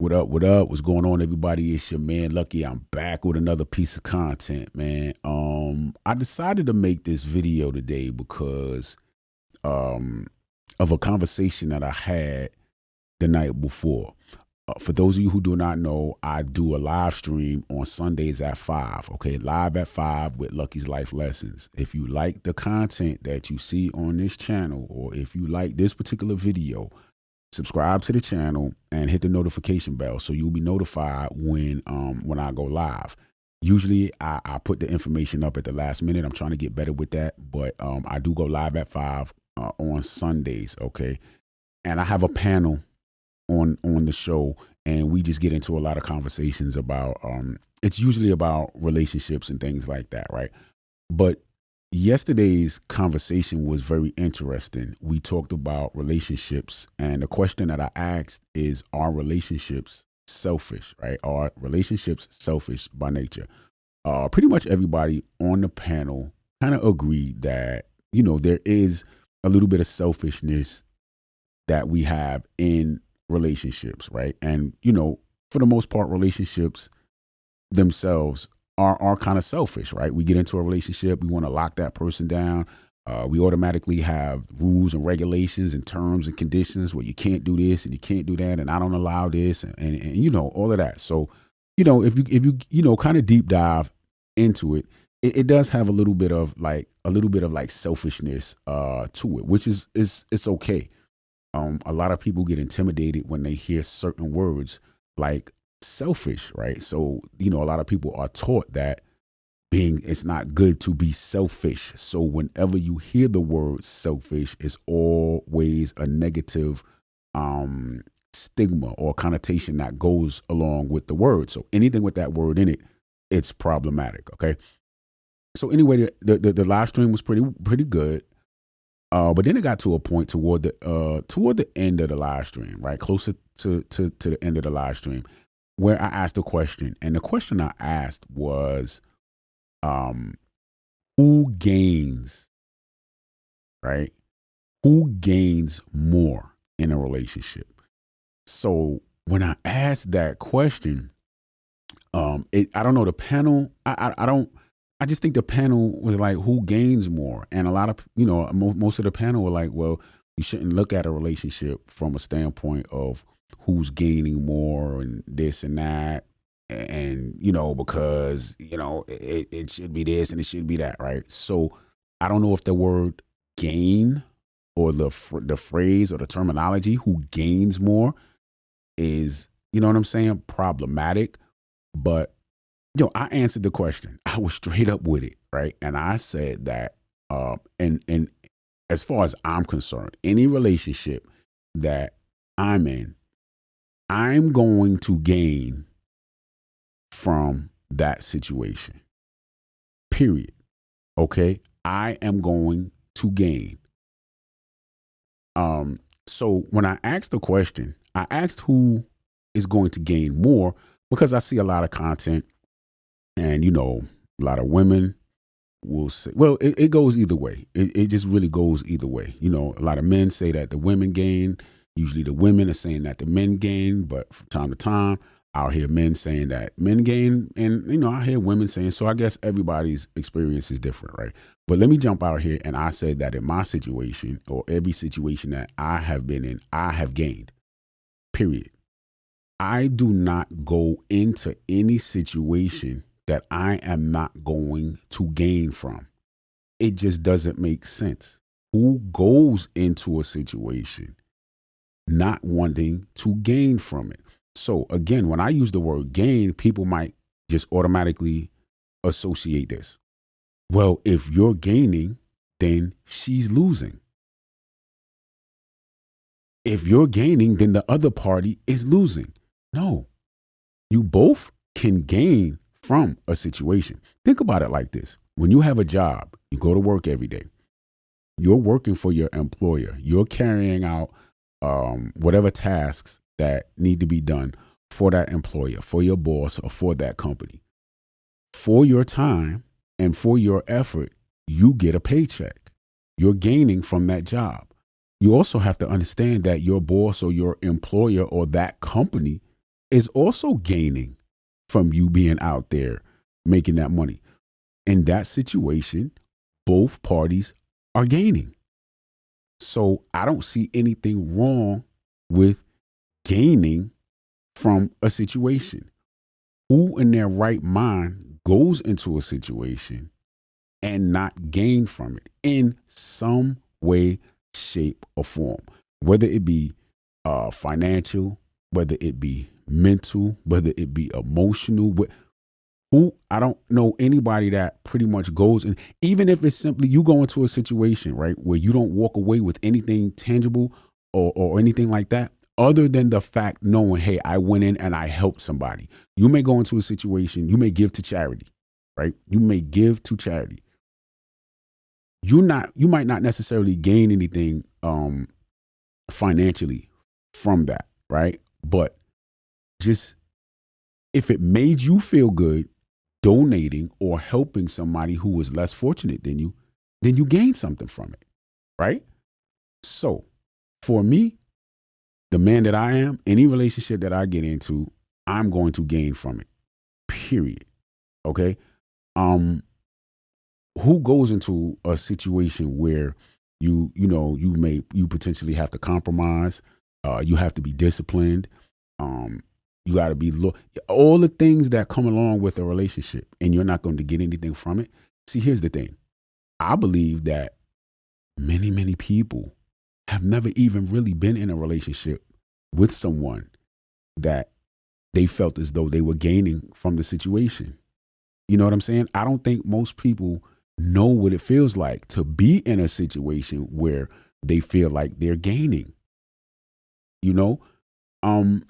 What up? What up? What's going on, everybody? It's your man Lucky. I'm back with another piece of content, man. I decided to make this video today because um of a conversation that I had the night before. For those of you who do not know, I do a live stream on Sundays at 5. Okay, live at 5 with Lucky's Life Lessons. If you like the content that you see on this channel, or if you like this particular video, subscribe to the channel and hit the notification bell so you'll be notified when I go live. Usually I put the information up at the last minute. I'm trying to get better with that, but I do go live at 5 on Sundays. Okay, and I have a panel on the show, and we just get into a lot of conversations about it's usually about relationships and things like that, right? But yesterday's conversation was very interesting. We talked about relationships, and the question that I asked is, are relationships selfish, right? Are relationships selfish by nature? Pretty much everybody on the panel kind of agreed that, there is a little bit of selfishness that we have in relationships, right? And, for the most part, relationships themselves are kind of selfish, right? We get into a relationship, we want to lock that person down. We automatically have rules and regulations and terms and conditions where you can't do this and you can't do that, and I don't allow this, and all of that. So, if you kind of deep dive into it, it does have a little bit of like selfishness to it, which is it's okay. A lot of people get intimidated when they hear certain words like selfish, right? So, a lot of people are taught that it's not good to be selfish. So whenever you hear the word selfish, it's always a negative stigma or connotation that goes along with the word. So anything with that word in it, it's problematic. Okay. So anyway, the live stream was pretty good. But then it got to a point toward the end of the live stream, right? Closer to the end of the live stream, where I asked a question. And the question I asked was, who gains, right? Who gains more in a relationship? So when I asked that question, I don't know, the panel, I don't, I just think the panel was like, who gains more? And a lot of, most of the panel were like, well, you shouldn't look at a relationship from a standpoint of who's gaining more and this and that. And, because, it should be this and it should be that, right? So I don't know if the word gain or the phrase or the terminology, who gains more, is, you know what I'm saying, problematic. But I answered the question. I was straight up with it, right? And I said that, and as far as I'm concerned, any relationship that I'm in, I'm going to gain from that situation. Period. Okay, I am going to gain. So when I asked the question, I asked who is going to gain more, because I see a lot of content. And, a lot of women will say, well, it goes either way. It just really goes either way. A lot of men say that the women gain. Usually the women are saying that the men gain. But from time to time, I'll hear men saying that men gain. And, I hear women saying, so I guess everybody's experience is different, right? But let me jump out here. And I said that in my situation, or every situation that I have been in, I have gained, period. I do not go into any situation that I am not going to gain from. It just doesn't make sense. Who goes into a situation not wanting to gain from it? So again, when I use the word gain, people might just automatically associate this. Well, if you're gaining, then she's losing. If you're gaining, then the other party is losing. No, you both can gain from a situation. Think about it like this. When you have a job, you go to work every day. You're working for your employer. You're carrying out whatever tasks that need to be done for that employer, for your boss, or for that company. For your time and for your effort, you get a paycheck. You're gaining from that job. You also have to understand that your boss or your employer or that company is also gaining from you being out there making that money. In that situation, both parties are gaining. So I don't see anything wrong with gaining from a situation. Who in their right mind goes into a situation and not gain from it in some way, shape, or form? Whether it be financial, whether it be mental, whether it be emotional. Who I don't know anybody that pretty much goes, and even if it's simply you go into a situation, right, where you don't walk away with anything tangible or anything like that, other than the fact knowing, hey, I went in and I helped somebody. You may go into a situation, you may give to charity, right? You may give to charity. You might not necessarily gain anything financially from that, right? But just if it made you feel good donating or helping somebody who was less fortunate than you, then you gain something from it, right? So for me, the man that I am, any relationship that I get into, I'm going to gain from it. Period. Okay. Um, who goes into a situation where you potentially have to compromise, you have to be disciplined, you got to be all the things that come along with a relationship, and you're not going to get anything from it. See, here's the thing. I believe that many people have never even really been in a relationship with someone that they felt as though they were gaining from the situation. You know what I'm saying? I don't think most people know what it feels like to be in a situation where they feel like they're gaining. You know, um,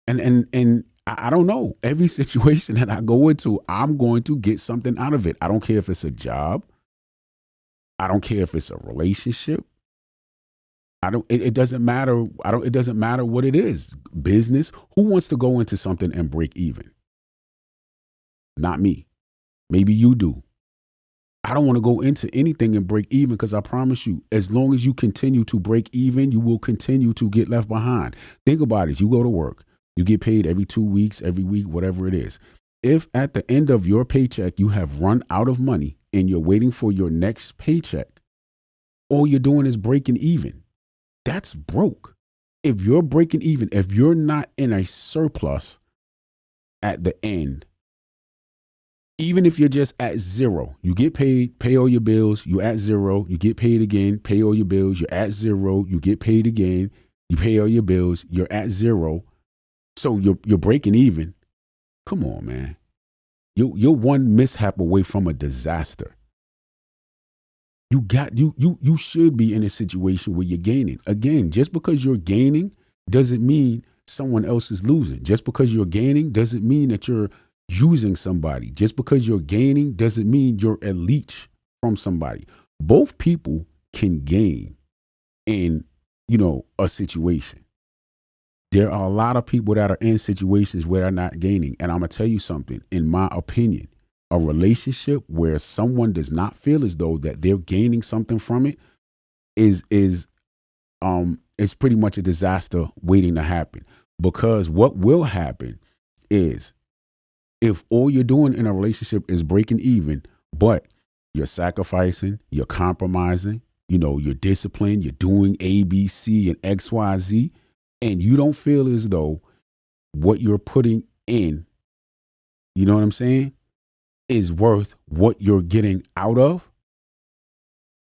and I don't know. Every situation that I go into, I'm going to get something out of it. I don't care if it's a job. I don't care if it's a relationship. I don't. It doesn't matter. I don't. It doesn't matter what it is. Business. Who wants to go into something and break even? Not me. Maybe you do. I don't want to go into anything and break even, because I promise you, as long as you continue to break even, you will continue to get left behind. Think about it. You go to work, you get paid every 2 weeks, every week, whatever it is. If at the end of your paycheck you have run out of money and you're waiting for your next paycheck, all you're doing is breaking even. That's broke. If you're breaking even, if you're not in a surplus at the end, even if you're just at zero, you get paid, pay all your bills, you at zero, you get paid again, pay all your bills, you're at zero, you get paid again, you pay all your bills, you're at zero. So you're breaking even. Come on, man. You're one mishap away from a disaster. You should be in a situation where you're gaining. Again, just because you're gaining doesn't mean someone else is losing. Just because you're gaining doesn't mean that you're using somebody. Just because you're gaining doesn't mean you're a leech from somebody. Both people can gain in, a situation. There are a lot of people that are in situations where they're not gaining. And I'm going to tell you something, in my opinion, a relationship where someone does not feel as though that they're gaining something from it is pretty much a disaster waiting to happen. Because what will happen is, if all you're doing in a relationship is breaking even, but you're sacrificing, you're compromising, you're disciplined, you're doing A, B, C, and X, Y, Z, and you don't feel as though what you're putting in, you know what I'm saying, is worth what you're getting out of,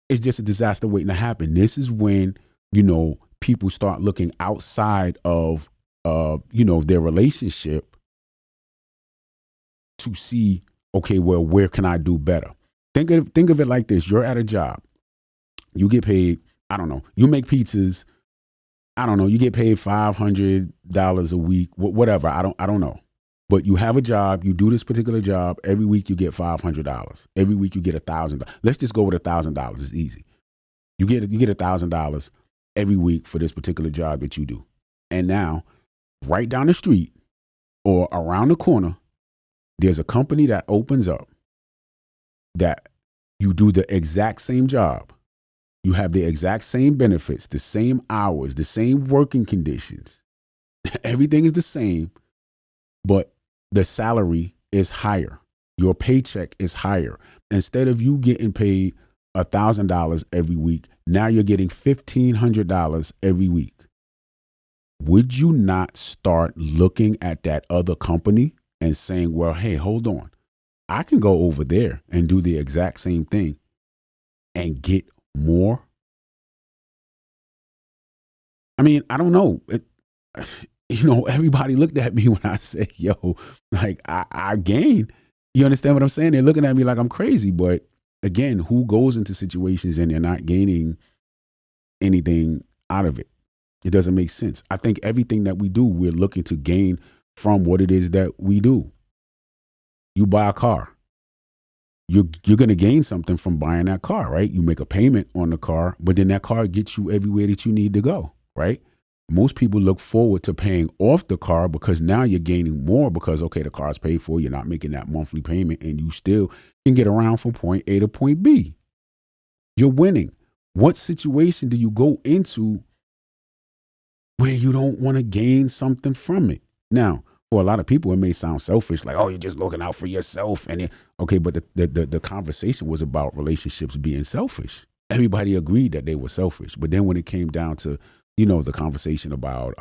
it's just a disaster waiting to happen. This is when, people start looking outside of, their relationship to see, okay, well, where can I do better? Think of it like this. You're at a job. You get paid, I don't know, you make pizzas, I don't know, you get paid $500 a week, whatever. I don't know. But you have a job, you do this particular job, every week you get $500. Every week you get $1,000. Let's just go with $1,000. It's easy. You get $1,000 every week for this particular job that you do. And now, right down the street or around the corner, there's a company that opens up that you do the exact same job. You have the exact same benefits, the same hours, the same working conditions. Everything is the same, but the salary is higher. Your paycheck is higher. Instead of you getting paid $1,000 every week, now you're getting $1,500 every week. Would you not start looking at that other company and saying, well, hey, hold on. I can go over there and do the exact same thing and get more? I mean, I don't know. Everybody looked at me when I said, yo, like I gain. You understand what I'm saying? They're looking at me like I'm crazy. But again, who goes into situations and they're not gaining anything out of it? It doesn't make sense. I think everything that we do, we're looking to gain from what it is that we do. You buy a car. You're going to gain something from buying that car, right? You make a payment on the car, but then that car gets you everywhere that you need to go, right? Most people look forward to paying off the car because now you're gaining more because, okay, the car's paid for, you're not making that monthly payment, and you still can get around from point A to point B. You're winning. What situation do you go into where you don't want to gain something from it? Now, for a lot of people, it may sound selfish, like, oh, you're just looking out for yourself. Okay, but the conversation was about relationships being selfish. Everybody agreed that they were selfish. But then when it came down to, the conversation about,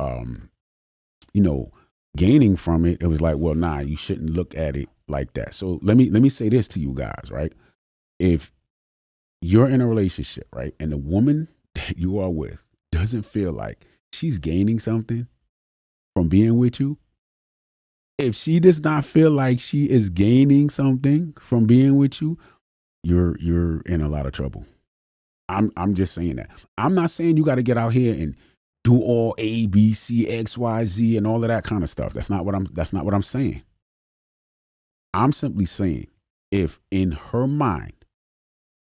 gaining from it, it was like, well, nah, you shouldn't look at it like that. So let me say this to you guys, right? If you're in a relationship, right, and the woman that you are with doesn't feel like she's gaining something from being with you, if she does not feel like she is gaining something from being with you, you're in a lot of trouble. I'm just saying that. I'm not saying you got to get out here and do all A, B, C, X, Y, Z, and all of that kind of stuff. That's not what I'm saying. I'm simply saying if in her mind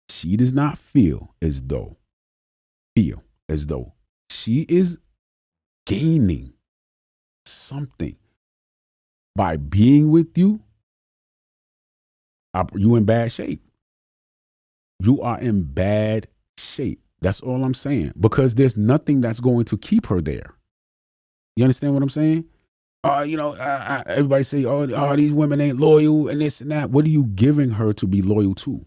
she does not feel as though she is gaining something by being with you, you in bad shape. You are in bad shape. That's all I'm saying. Because there's nothing that's going to keep her there. You understand what I'm saying? Everybody say, oh, these women ain't loyal and this and that. What are you giving her to be loyal to?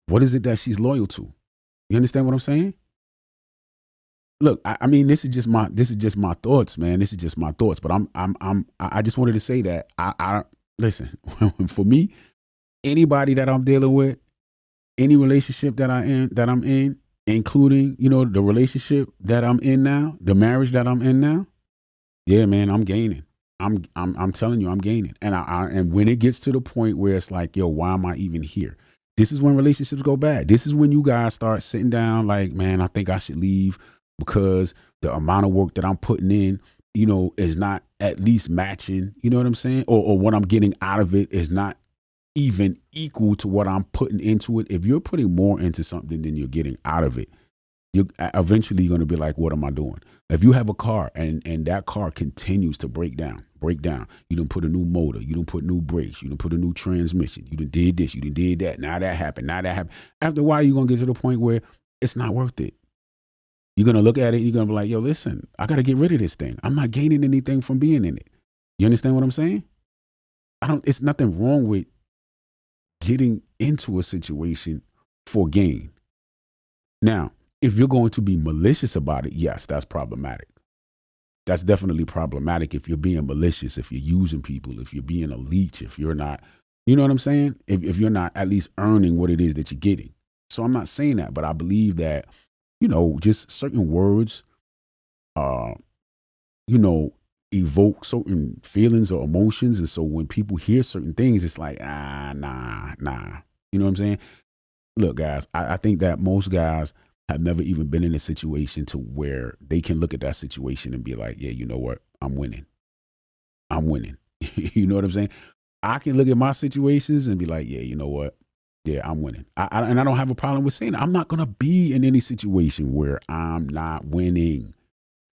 What is it that she's loyal to? You understand what I'm saying? Look, I mean, this is just my thoughts, man. This is just my thoughts. But I just wanted to say that I listen. For me, anybody that I'm dealing with, any relationship that I'm in, including the relationship that I'm in now, the marriage that I'm in now, yeah, man, I'm gaining. I'm telling you, I'm gaining. And when it gets to the point where it's like, yo, why am I even here? This is when relationships go bad. This is when you guys start sitting down like, man, I think I should leave because the amount of work that I'm putting in, is not at least matching. You know what I'm saying? Or what I'm getting out of it is not even equal to what I'm putting into it. If you're putting more into something than you're getting out of it, you're eventually going to be like, what am I doing? If you have a car and that car continues to break down, you done put a new motor, you done put new brakes, you done put a new transmission, you done did this, you done did that, now that happened. After a while, you're going to get to the point where it's not worth it. You're going to look at it, you're going to be like, yo, listen, I got to get rid of this thing. I'm not gaining anything from being in it. You understand what I'm saying? It's nothing wrong with getting into a situation for gain. Now, if you're going to be malicious about it, yes, that's problematic. That's definitely problematic if you're being malicious, if you're using people, if you're being a leech, if you're not, you know what I'm saying? If you're not at least earning what it is that you're getting. So I'm not saying that, but I believe that, just certain words, uh, you know, evoke certain feelings or emotions. And so when people hear certain things, it's like, nah. You know what I'm saying? Look, guys, I think that most guys have never even been in a situation to where they can look at that situation and be like, yeah, you know what? I'm winning. I'm winning. You know what I'm saying? I can look at my situations and be like, yeah, you know what? Yeah, I'm winning. And I don't have a problem with saying that. I'm not going to be in any situation where I'm not winning,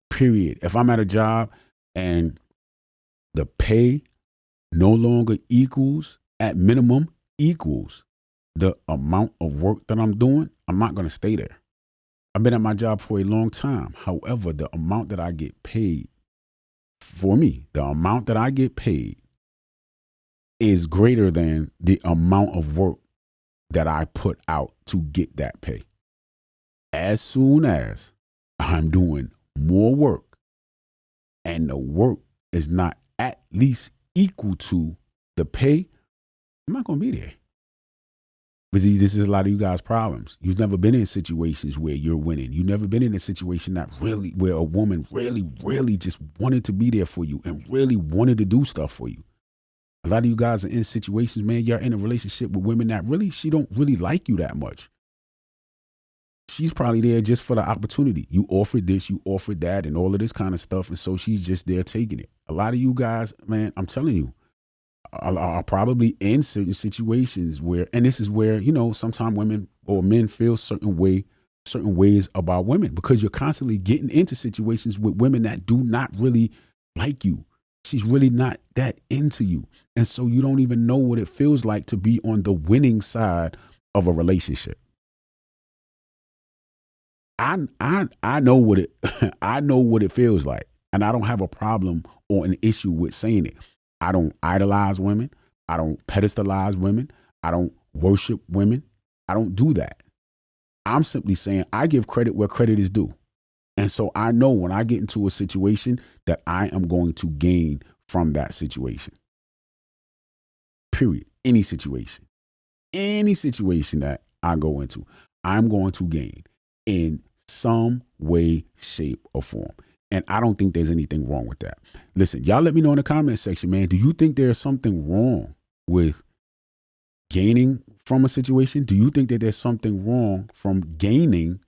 period. If I'm at a job and the pay no longer equals, at minimum, equals the amount of work that I'm doing, I'm not going to stay there. I've been at my job for a long time. However, the amount that I get paid, for me, the amount that I get paid is greater than the amount of work that I put out to get that pay. As soon as I'm doing more work and the work is not at least equal to the pay, I'm not going to be there. But this is a lot of you guys' problems. You've never been in situations where you're winning. You've never been in a situation where a woman really just wanted to be there for you and really wanted to do stuff for you. A lot of you guys are in situations, man, you're in a relationship with women that she don't really like you that much. She's probably there just for the opportunity. You offered this, you offered that, and all of this kind of stuff. And so she's just there taking it. A lot of you guys, man, I'm telling you, are probably in certain situations where, and this is where, sometimes women or men feel certain ways about women, because you're constantly getting into situations with women that do not really like you. She's really not that into you. And so you don't even know what it feels like to be on the winning side of a relationship. I know what it I know what it feels like, and I don't have a problem or an issue with saying it. I don't idolize women. I don't pedestalize women. I don't worship women. I don't do that. I'm simply saying I give credit where credit is due. And so I know when I get into a situation that I am going to gain from that situation. Period. Any situation that I go into, I'm going to gain in some way, shape, or form. And I don't think there's anything wrong with that. Listen, y'all let me know in the comment section, man. Do you think there's something wrong with gaining from a situation? Do you think that there's something wrong from gaining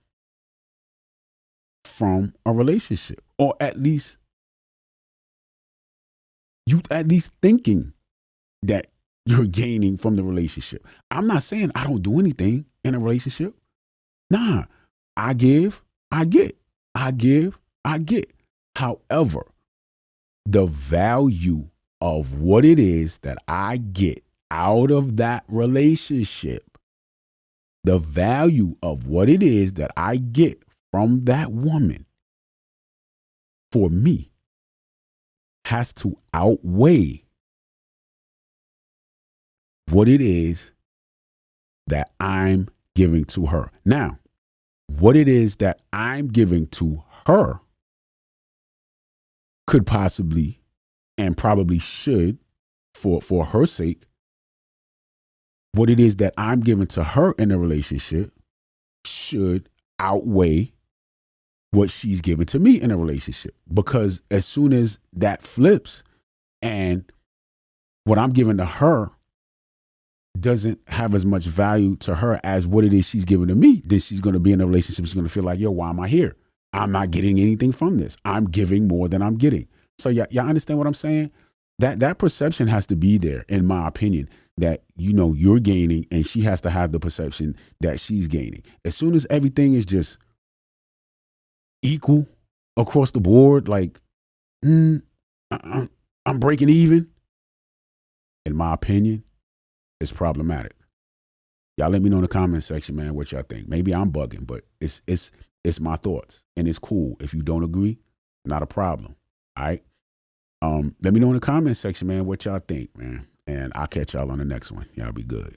from a relationship? Or at least thinking that you're gaining from the relationship. I'm not saying I don't do anything in a relationship. Nah, I give, I get. I give, I get. However, the value of what it is that I get out of that relationship, the value of what it is that I get from that woman, for me, has to outweigh what it is that I'm giving to her. Now, what it is that I'm giving to her could possibly and probably should, for her sake, what it is that I'm giving to her in a relationship should outweigh what she's given to me in a relationship. Because as soon as that flips and what I'm giving to her doesn't have as much value to her as what it is she's giving to me, then she's going to be in a relationship. She's going to feel like, yo, why am I here? I'm not getting anything from this. I'm giving more than I'm getting. So y'all understand what I'm saying? That perception has to be there, in my opinion, that, you're gaining, and she has to have the perception that she's gaining. As soon as everything is just equal across the board, like, I'm breaking even, in my opinion, it's problematic. Y'all let me know in the comment section, man, what y'all think. Maybe I'm bugging, but it's my thoughts, and it's cool. If you don't agree, not a problem. All right. Let me know in the comment section, man, what y'all think, man. And I'll catch y'all on the next one. Y'all be good.